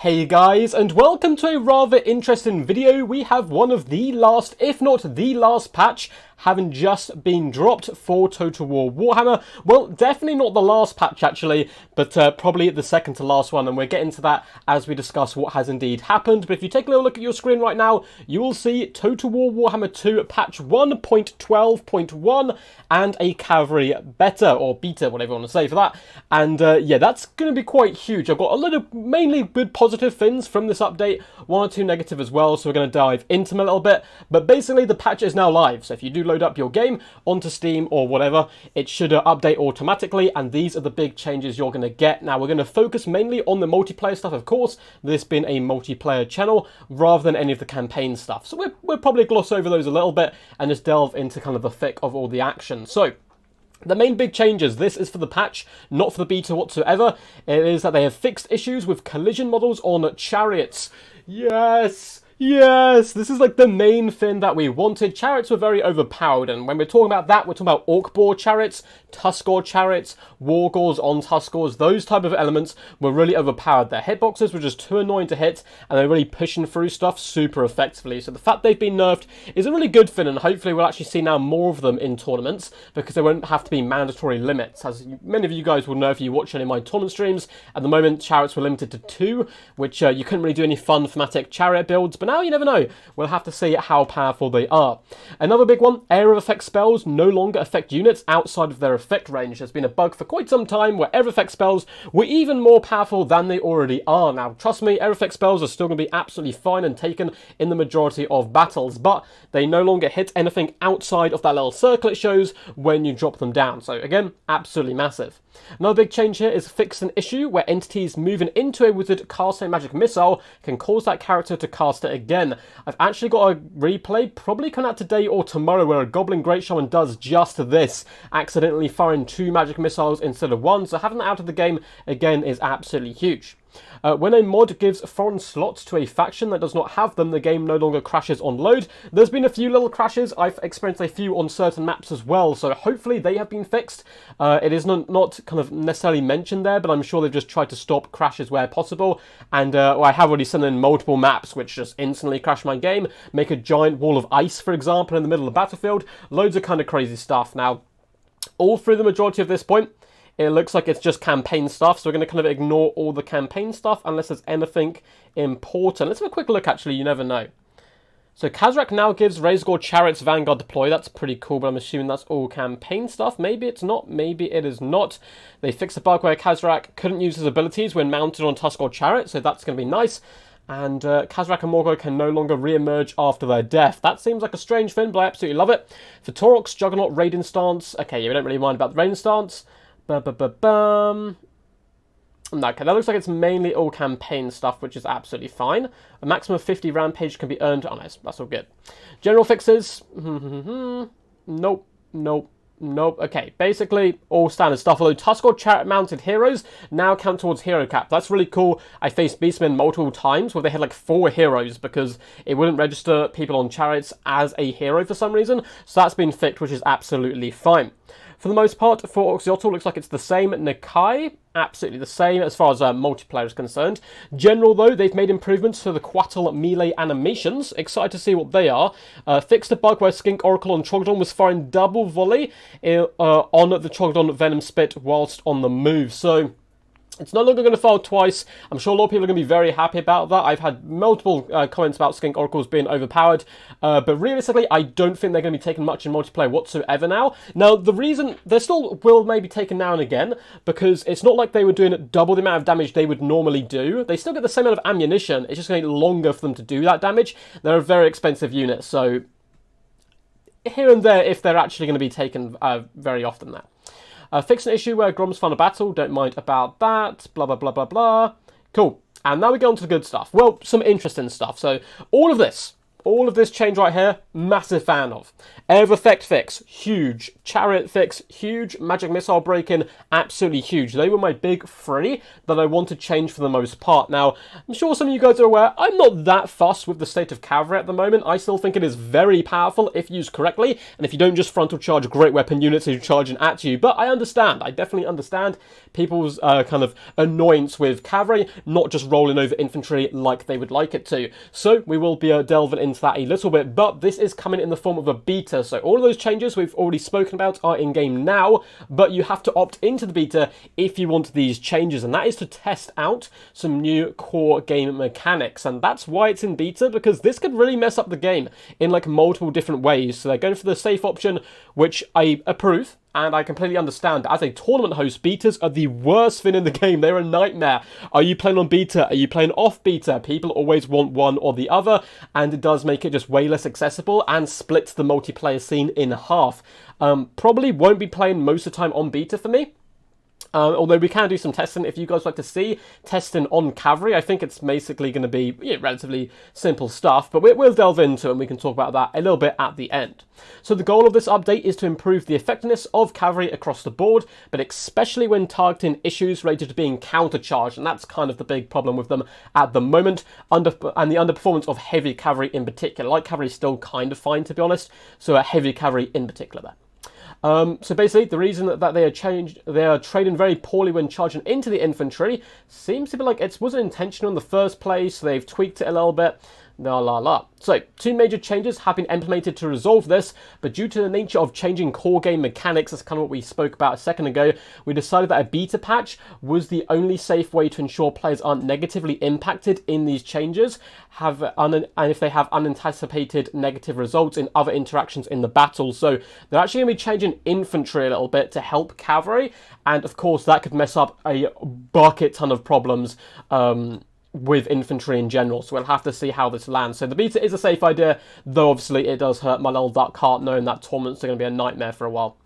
Hey guys, and welcome to a rather interesting video. We have one of the last, if not the last patch having just been dropped for Total War Warhammer. Well, definitely not the last patch actually, but probably the second to last one, and we'll get into that as we discuss what has indeed happened. But if you take a little look at your screen right now, you will see Total War Warhammer 2 patch 1.12.1 and a Cavalry beta, or beta, whatever you want to say for that. And yeah, that's going to be quite huge. I've got a lot of mainly good positive things from this update, one or two negative as well, so we're going to dive into them a little bit. But basically the patch is now live, so if you do load up your game onto Steam or whatever, it should update automatically, and these are the big changes you're going to get. Now we're going to focus mainly on the multiplayer stuff, of course, this being a multiplayer channel rather than any of the campaign stuff, so we'll probably gloss over those a little bit and just delve into kind of the thick of all the action. So the main big changes, this is for the patch, not for the beta whatsoever. It is that they have fixed issues with collision models on chariots. Yes! Yes, this is like the main thing that we wanted. Chariots were very overpowered, and when we're talking about that, we're talking about Orc Boar chariots, Tuskor chariots, Wargors on Tuskors. Those type of elements were really overpowered. Their hitboxes were just too annoying to hit, and they're really pushing through stuff super effectively. So the fact they've been nerfed is a really good thing, and hopefully we'll actually see now more of them in tournaments, because there won't have to be mandatory limits. As many of you guys will know if you watch any of my tournament streams, at the moment chariots were limited to 2, which you couldn't really do any fun thematic chariot builds, but now you never know. We'll have to see how powerful they are. Another big one, area of effect spells no longer affect units outside of their effect range. There's been a bug for quite some time where area of effect spells were even more powerful than they already are. Now, trust me, area of effect spells are still going to be absolutely fine and taken in the majority of battles, but they no longer hit anything outside of that little circle it shows when you drop them down. So again, absolutely massive. Another big change here is fix an issue where entities moving into a wizard casting a magic missile can cause that character to cast it again. I've actually got a replay, probably coming out today or tomorrow, where a Goblin Great Shaman does just this, accidentally firing 2 magic missiles instead of 1, so having that out of the game again is absolutely huge. When a mod gives foreign slots to a faction that does not have them, the game no longer crashes on load. There's been a few little crashes. I've experienced a few on certain maps as well, so hopefully they have been fixed. It is not kind of necessarily mentioned there, but I'm sure they've just tried to stop crashes where possible. And well, I have already seen in multiple maps which just instantly crash my game. Make a giant wall of ice, for example, in the middle of the battlefield. Loads of kind of crazy stuff. Now, all through the majority of this point, it looks like it's just campaign stuff, so we're going to kind of ignore all the campaign stuff unless there's anything important. Let's have a quick look, actually, you never know. So Kazrak now gives Razorgore Chariots Vanguard deploy. That's pretty cool, but I'm assuming that's all campaign stuff. Maybe it's not, maybe it is not. They fixed the bug where Kazrak couldn't use his abilities when mounted on Tuskor Chariot, so that's going to be nice. And Kazrak and Morgul can no longer re-emerge after their death. That seems like a strange thing, but I absolutely love it. For Torok's Juggernaut Raiding Stance, okay, yeah, we don't really mind about the Raiding Stance. Okay, that looks like it's mainly all campaign stuff, which is absolutely fine. A maximum of 50 rampage can be earned. Oh, nice. That's all good. General fixes. Nope. Okay, basically all standard stuff. Although Tuskor Chariot mounted heroes now count towards hero cap. That's really cool. I faced Beastmen multiple times where they had like 4 heroes because it wouldn't register people on chariots as a hero for some reason. So that's been fixed, which is absolutely fine. For the most part, for Oxyotl, looks like it's the same. Nakai, absolutely the same as far as multiplayer is concerned. General, though, they've made improvements to the Quattle melee animations. Excited to see what they are. Fixed a bug where Skink Oracle on Trogdon was firing double volley on the Trogdon Venom Spit whilst on the move. So it's no longer going to fire twice. I'm sure a lot of people are going to be very happy about that. I've had multiple comments about Skink Oracles being overpowered, but realistically, I don't think they're going to be taken much in multiplayer whatsoever now. Now, the reason, they still will maybe taken now and again, because it's not like they were doing double the amount of damage they would normally do. They still get the same amount of ammunition. It's just going to take longer for them to do that damage. They're a very expensive unit, so here and there, if they're actually going to be taken very often there. Fix an issue where Grom's final battle, don't mind about that, blah, blah, blah, blah, blah. Cool. And now we go on to the good stuff. Well, some interesting stuff. So all of this all of this change right here, massive fan of. Air of Effect fix, huge. Chariot fix, huge. Magic Missile break-in, absolutely huge. They were my big three that I want to change for the most part. Now, I'm sure some of you guys are aware, I'm not that fussed with the state of Cavalry at the moment. I still think it is very powerful if used correctly, and if you don't just frontal charge great weapon units who are charging at you. But I understand, I definitely understand people's kind of annoyance with Cavalry not just rolling over infantry like they would like it to. So we will be delving into that a little bit, but this is coming in the form of a beta, so all of those changes we've already spoken about are in game now, but you have to opt into the beta if you want these changes, and that is to test out some new core game mechanics, and that's why it's in beta, because this could really mess up the game in like multiple different ways. So they're going for the safe option, which I approve. And I completely understand. As a tournament host, betas are the worst thing in the game. They're a nightmare. Are you playing on beta? Are you playing off beta? People always want one or the other, and it does make it just way less accessible and splits the multiplayer scene in half. Probably won't be playing most of the time on beta for me. Although we can do some testing if you guys like to see testing on Cavalry. I think it's basically going to be relatively simple stuff, but we'll delve into it and we can talk about that a little bit at the end. So the goal of this update is to improve the effectiveness of Cavalry across the board, but especially when targeting issues related to being countercharged, and that's kind of the big problem with them at the moment, and the underperformance of heavy Cavalry in particular. Light Cavalry is still kind of fine, to be honest, so a heavy Cavalry in particular there. So basically, the reason that they are trading very poorly when charging into the infantry seems to be like it wasn't intentional in the first place. So they've tweaked it a little bit. So, two major changes have been implemented to resolve this, but due to the nature of changing core game mechanics, that's kind of what we spoke about a second ago, we decided that a beta patch was the only safe way to ensure players aren't negatively impacted in these changes, and if they have unanticipated negative results in other interactions in the battle. So, they're actually going to be changing infantry a little bit to help Cavalry, and of course that could mess up a bucket ton of problems, with infantry in general, so we'll have to see how this lands. So the beta is a safe idea, though obviously it does hurt my little duck heart knowing that tournaments are going to be a nightmare for a while.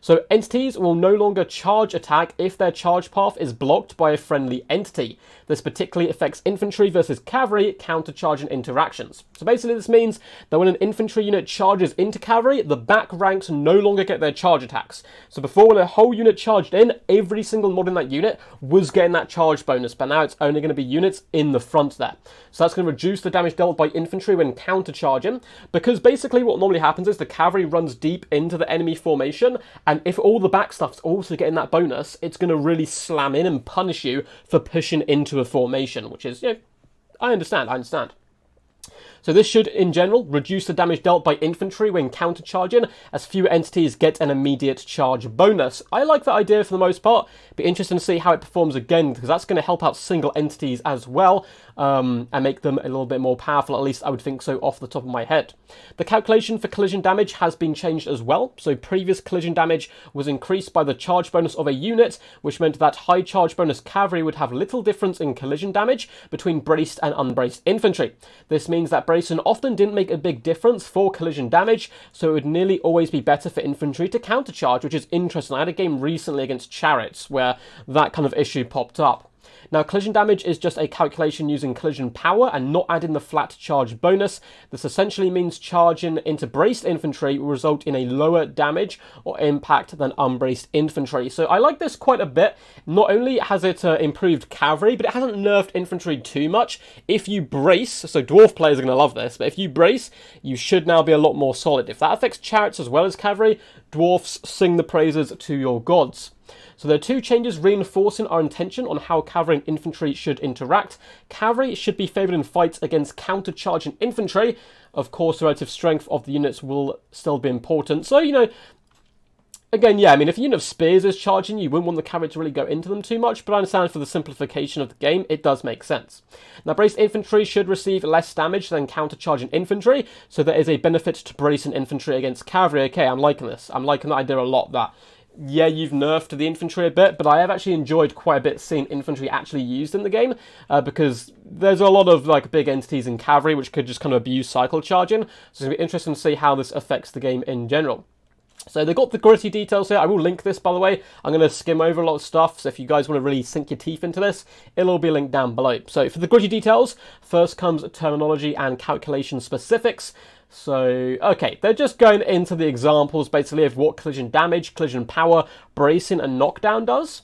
So entities will no longer charge attack if their charge path is blocked by a friendly entity. This particularly affects infantry versus cavalry counter-charging interactions. So basically this means that when an infantry unit charges into cavalry, the back ranks no longer get their charge attacks. So before, when a whole unit charged in, every single mod in that unit was getting that charge bonus, but now it's only going to be units in the front there. So that's going to reduce the damage dealt by infantry when counter-charging, because basically what normally happens is the cavalry runs deep into the enemy formation, and if all the back stuff's also getting that bonus, it's going to really slam in and punish you for pushing into a formation, which is, I understand. So this should, in general, reduce the damage dealt by infantry when counter-charging, as fewer entities get an immediate charge bonus. I like that idea for the most part. Be interesting to see how it performs again, because that's going to help out single entities as well, and make them a little bit more powerful. At least I would think so off the top of my head. The calculation for collision damage has been changed as well. So previous collision damage was increased by the charge bonus of a unit, which meant that high charge bonus cavalry would have little difference in collision damage between braced and unbraced infantry. This means that bracing often didn't make a big difference for collision damage, so it would nearly always be better for infantry to countercharge, which is interesting. I had a game recently against chariots where that kind of issue popped up. Now, collision damage is just a calculation using collision power and not adding the flat charge bonus. This essentially means charging into braced infantry will result in a lower damage or impact than unbraced infantry. So I like this quite a bit. Not only has it improved cavalry, but it hasn't nerfed infantry too much. If you brace, so dwarf players are going to love this, but if you brace, you should now be a lot more solid. If that affects chariots as well as cavalry, dwarfs sing the praises to your gods. So there are two changes reinforcing our intention on how cavalry and infantry should interact. Cavalry should be favoured in fights against counter-charging infantry. Of course, the relative strength of the units will still be important. So, again, if a unit of spears is charging, you wouldn't want the cavalry to really go into them too much, but I understand for the simplification of the game, it does make sense. Now, braced infantry should receive less damage than counter-charging infantry, so there is a benefit to bracing infantry against cavalry. Okay, I'm liking this. I'm liking that idea a lot, that you've nerfed the infantry a bit, but I have actually enjoyed quite a bit seeing infantry actually used in the game, because there's a lot of big entities in cavalry which could just kind of abuse cycle charging, so it's going to be interesting to see how this affects the game in general. So they've got the gritty details here. I will link this, by the way. I'm going to skim over a lot of stuff, so if you guys want to really sink your teeth into this, it'll all be linked down below. So for the gritty details, first comes terminology and calculation specifics. So, okay, they're just going into the examples, basically, of what collision damage, collision power, bracing, and knockdown does.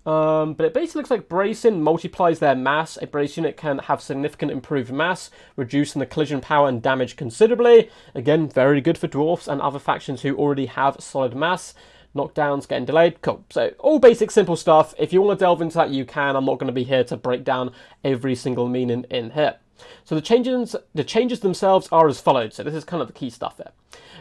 But it basically looks like bracing multiplies their mass. A brace unit can have significant improved mass, reducing the collision power and damage considerably. Again, very good for dwarfs and other factions who already have solid mass. Knockdowns getting delayed. Cool. So all basic simple stuff. If you want to delve into that, you can. I'm not going to be here to break down every single meaning in here. So the changes themselves are as follows. So this is kind of the key stuff there.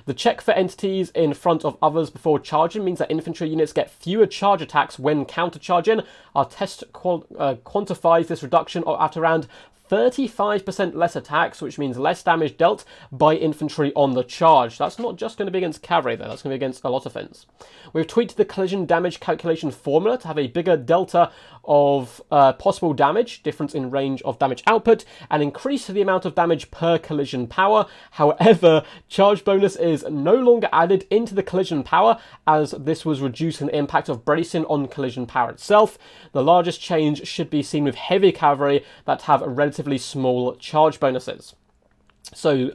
The check for entities in front of others before charging means that infantry units get fewer charge attacks when counter-charging. Our test quantifies this reduction at around 35% less attacks, which means less damage dealt by infantry on the charge. That's not just going to be against cavalry, though. That's going to be against a lot of things. We've tweaked the collision damage calculation formula to have a bigger delta of possible damage, difference in range of damage output, and increase the amount of damage per collision power. However, charge bonus is no longer added into the collision power, as this was reducing the impact of bracing on collision power itself. The largest change should be seen with heavy cavalry that have relatively small charge bonuses. So,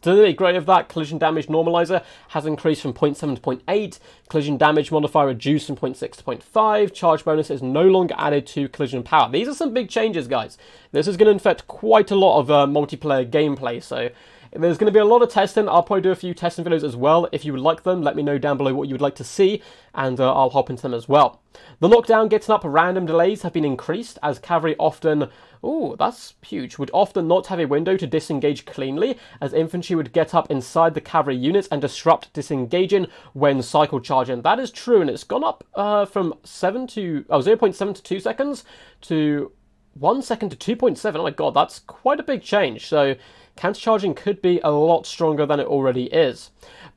to the degree of that, collision damage normalizer has increased from 0.7 to 0.8, collision damage modifier reduced from 0.6 to 0.5, charge bonus is no longer added to collision power. These are some big changes, guys. This is going to affect quite a lot of multiplayer gameplay, so there's going to be a lot of testing. I'll probably do a few testing videos as well. If you would like them, let me know down below what you would like to see, and I'll hop into them as well. The knockdown getting up random delays have been increased, as cavalry often, ooh, that's huge, would often not have a window to disengage cleanly, as infantry would get up inside the cavalry units and disrupt disengaging when cycle charging. That is true, and it's gone up from 0.7 to 2 seconds to 1 second to 2.7. Oh my god, that's quite a big change. So counter-charging could be a lot stronger than it already is.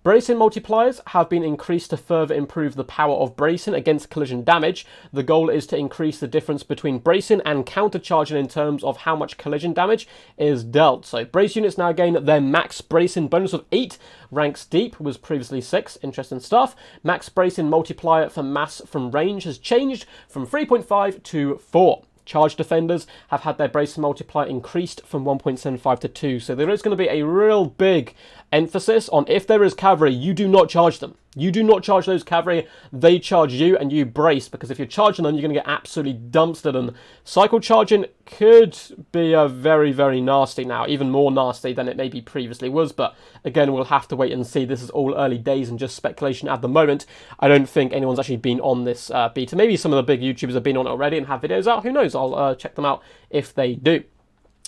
Bracing multipliers have been increased to further improve the power of bracing against collision damage. The goal is to increase the difference between bracing and counter-charging in terms of how much collision damage is dealt. So brace units now gain their max bracing bonus of 8. Ranks deep was previously 6. Interesting stuff. Max bracing multiplier for mass from range has changed from 3.5 to 4. Charge defenders have had their bracing multiplier increased from 1.75 to 2. So there is going to be a real big emphasis on, if there is cavalry, you do not charge them. You do not charge those cavalry, they charge you, and you brace, because if you're charging them, you're going to get absolutely dumpstered, and cycle charging could be very, very nasty now, even more nasty than it maybe previously was, but again, we'll have to wait and see. This is all early days and just speculation at the moment. I don't think anyone's actually been on this beta. Maybe some of the big YouTubers have been on it already and have videos out, who knows, I'll check them out if they do.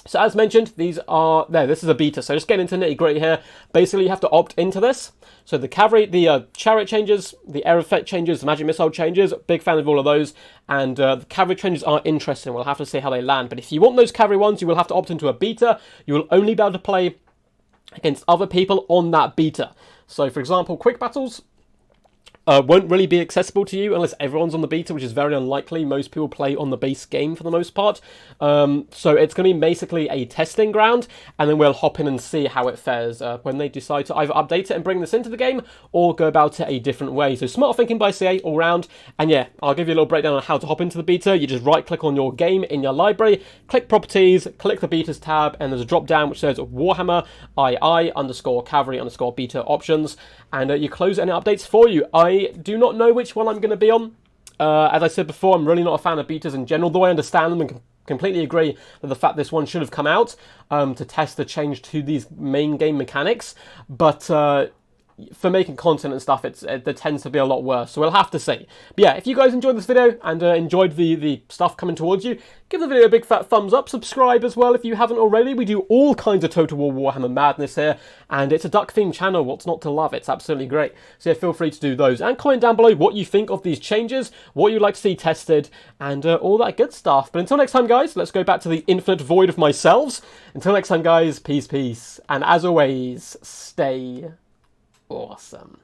So as mentioned, these are, this is a beta, so just getting into nitty gritty here. Basically, you have to opt into this. So the cavalry, the chariot changes, the air effect changes, the magic missile changes, big fan of all of those. And the cavalry changes are interesting, we'll have to see how they land. But if you want those cavalry ones, you will have to opt into a beta. You will only be able to play against other people on that beta. So for example, quick battles won't really be accessible to you unless everyone's on the beta, which is very unlikely. Most people play on the base game for the most part. So it's going to be basically a testing ground, and then we'll hop in and see how it fares when they decide to either update it and bring this into the game, or go about it a different way. So smart thinking by CA all round. And yeah, I'll give you a little breakdown on how to hop into the beta. You just right click on your game in your library, click properties, click the betas tab, and there's a drop down which says Warhammer II_Cavalry_ beta options, and you close any updates for you. I do not know which one I'm going to be on. As I said before, I'm really not a fan of betas in general, though I understand them and completely agree that the fact this one should have come out to test the change to these main game mechanics. But for making content and stuff, there tends to be a lot worse, so we'll have to see. But yeah, if you guys enjoyed this video and enjoyed the stuff coming towards you, give the video a big fat thumbs up, subscribe as well if you haven't already. We do all kinds of Total War Warhammer madness here, and it's a duck-themed channel. What's not to love? It's absolutely great. So yeah, feel free to do those, and comment down below what you think of these changes, what you'd like to see tested, and all that good stuff. But until next time, guys, let's go back to the infinite void of myself. Until next time, guys, peace, peace, and as always, stay awesome.